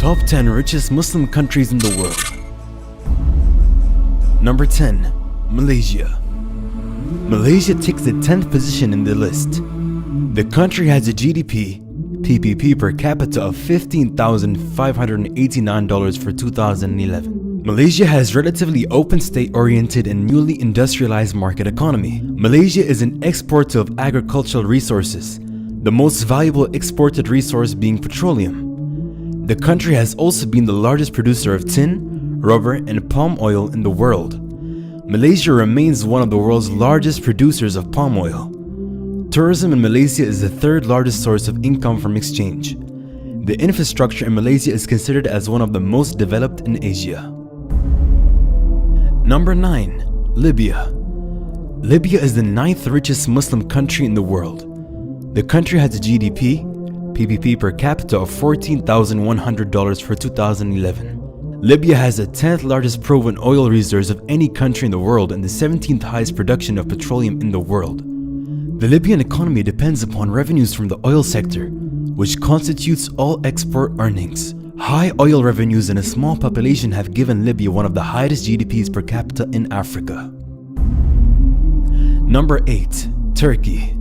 Top 10 richest Muslim countries in the world. Number 10. Malaysia. Malaysia takes the 10th position in the list. The country has a GDP PPP per capita of $15,589 for 2011. Malaysia has relatively open state-oriented and newly industrialized market economy. Malaysia is an exporter of agricultural resources, the most valuable exported resource being petroleum. The country has also been the largest producer of tin, rubber, and palm oil in the world. Malaysia remains one of the world's largest producers of palm oil. Tourism in Malaysia is the third largest source of income from exchange. The infrastructure in Malaysia is considered as one of the most developed in Asia. Number 9. Libya. Libya is the 9th richest Muslim country in the world. The country has a GDP PPP per capita of $14,100 for 2011. Libya has the 10th largest proven oil reserves of any country in the world and the 17th highest production of petroleum in the world. The Libyan economy depends upon revenues from the oil sector, which constitutes all export earnings. High oil revenues and a small population have given Libya one of the highest GDPs per capita in Africa. Number 8. Turkey.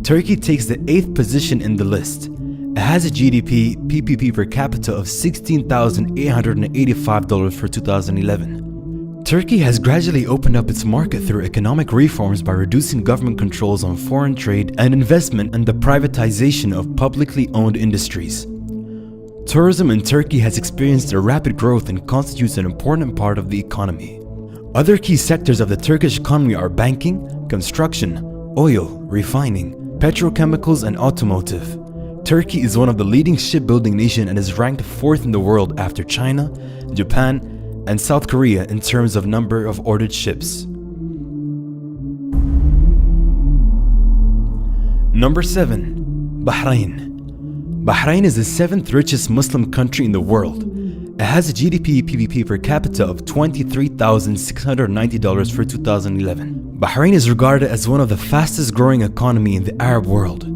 Turkey takes the 8th position in the list. It has a GDP PPP per capita of $16,885 for 2011. Turkey has gradually opened up its market through economic reforms by reducing government controls on foreign trade and investment and the privatization of publicly owned industries. Tourism in Turkey has experienced a rapid growth and constitutes an important part of the economy. Other key sectors of the Turkish economy are banking, construction, oil, refining, petrochemicals, and automotive. Turkey is one of the leading shipbuilding nations and is ranked 4th in the world after China, Japan, and South Korea in terms of number of ordered ships. Number 7. Bahrain. Bahrain is the 7th richest Muslim country in the world. It has a GDP PPP per capita of $23,690 for 2011. Bahrain is regarded as one of the fastest growing economy in the Arab world.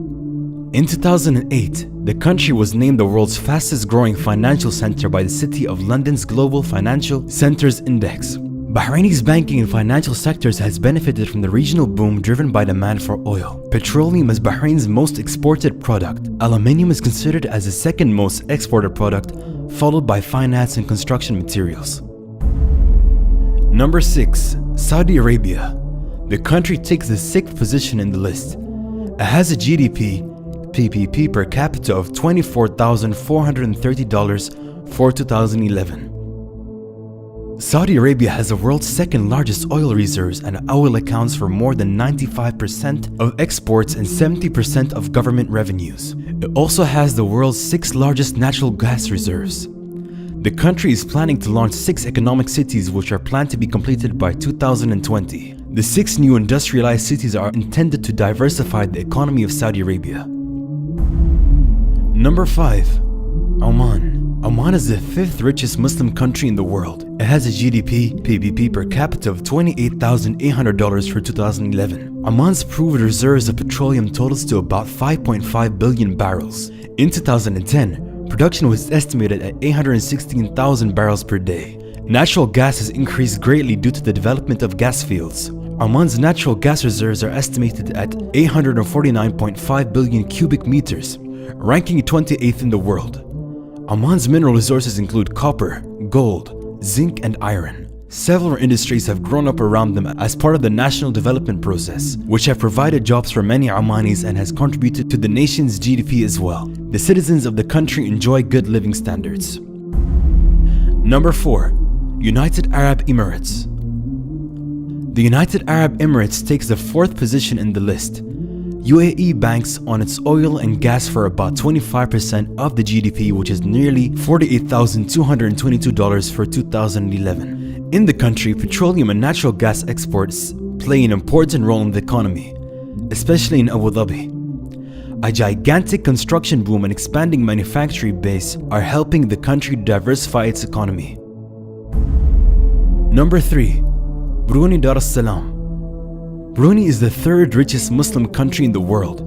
In 2008, the country was named the world's fastest growing financial center by the City of London's Global Financial Centers Index. Bahraini's banking and financial sectors has benefited from the regional boom driven by demand for oil. Petroleum is Bahrain's most exported product. Aluminium is considered as the second most exported product, followed by finance and construction materials. Number 6. Saudi Arabia. The country takes the 6th position in the list. It has a GDP PPP per capita of $24,430 for 2011. Saudi Arabia has the world's 2nd largest oil reserves, and oil accounts for more than 95% of exports and 70% of government revenues. It also has the world's 6th largest natural gas reserves. The country is planning to launch 6 economic cities which are planned to be completed by 2020. The 6 new industrialized cities are intended to diversify the economy of Saudi Arabia. Number 5. Oman. Oman is the 5th richest Muslim country in the world. It has a GDP PPP per capita of $28,800 for 2011. Oman's proved reserves of petroleum totals to about 5.5 billion barrels. In 2010, production was estimated at 816,000 barrels per day. Natural gas has increased greatly due to the development of gas fields. Oman's natural gas reserves are estimated at 849.5 billion cubic meters, ranking 28th in the world. Oman's mineral resources include copper, gold, zinc, and iron. Several industries have grown up around them as part of the national development process, which have provided jobs for many Omanis and has contributed to the nation's GDP as well. The citizens of the country enjoy good living standards. Number 4. United Arab Emirates. The United Arab Emirates takes the 4th position in the list. UAE banks on its oil and gas for about 25% of the GDP, which is nearly $48,222 for 2011. In the country, petroleum and natural gas exports play an important role in the economy, especially in Abu Dhabi. A gigantic construction boom and expanding manufacturing base are helping the country diversify its economy. Number 3. Brunei Darussalam. Brunei is the 3rd richest Muslim country in the world.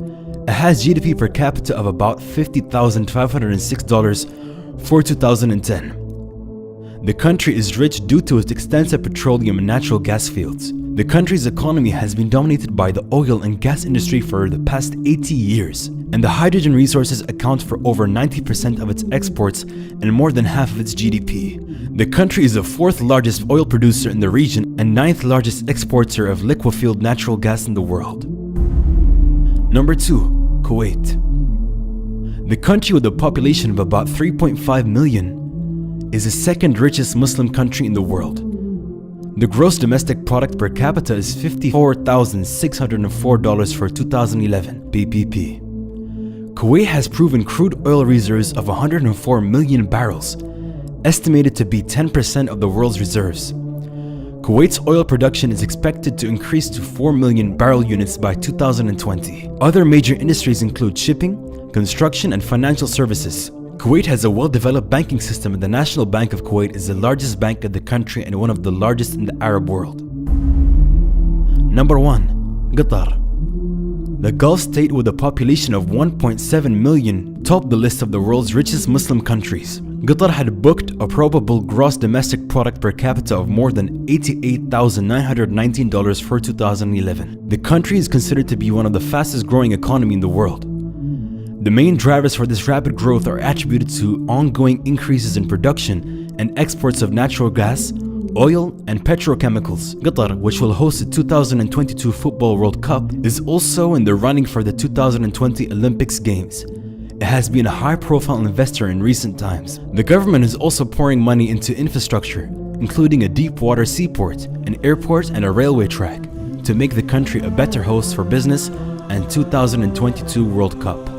It has GDP per capita of about $50,506 For 2010, the country is rich due to its extensive petroleum and natural gas fields. The country's economy has been dominated by the oil and gas industry for the past 80 years, and the hydrogen resources account for over 90% of its exports and more than half of its GDP. The country is the fourth largest oil producer in the region and ninth largest exporter of liquefied natural gas in the world. Number 2. Kuwait. The country, with a population of about 3.5 million, is the second richest Muslim country in the world. The gross domestic product per capita is $54,604 for 2011 PPP. Kuwait has proven crude oil reserves of 104 million barrels, estimated to be 10% of the world's reserves. Kuwait's oil production is expected to increase to 4 million barrel units by 2020. Other major industries include shipping, construction, and financial services. Kuwait has a well-developed banking system, and the National Bank of Kuwait is the largest bank in the country and one of the largest in the Arab world. Number 1. Qatar. The Gulf state, with a population of 1.7 million, topped the list of the world's richest Muslim countries. Qatar had booked a probable gross domestic product per capita of more than $88,919 for 2011. The country is considered to be one of the fastest growing economies in the world. The main drivers for this rapid growth are attributed to ongoing increases in production and exports of natural gas, oil, and petrochemicals. Qatar, which will host the 2022 Football World Cup, is also in the running for the 2020 Olympics Games. It has been a high-profile investor in recent times. The government is also pouring money into infrastructure, including a deep-water seaport, an airport, and a railway track, to make the country a better host for business and 2022 World Cup.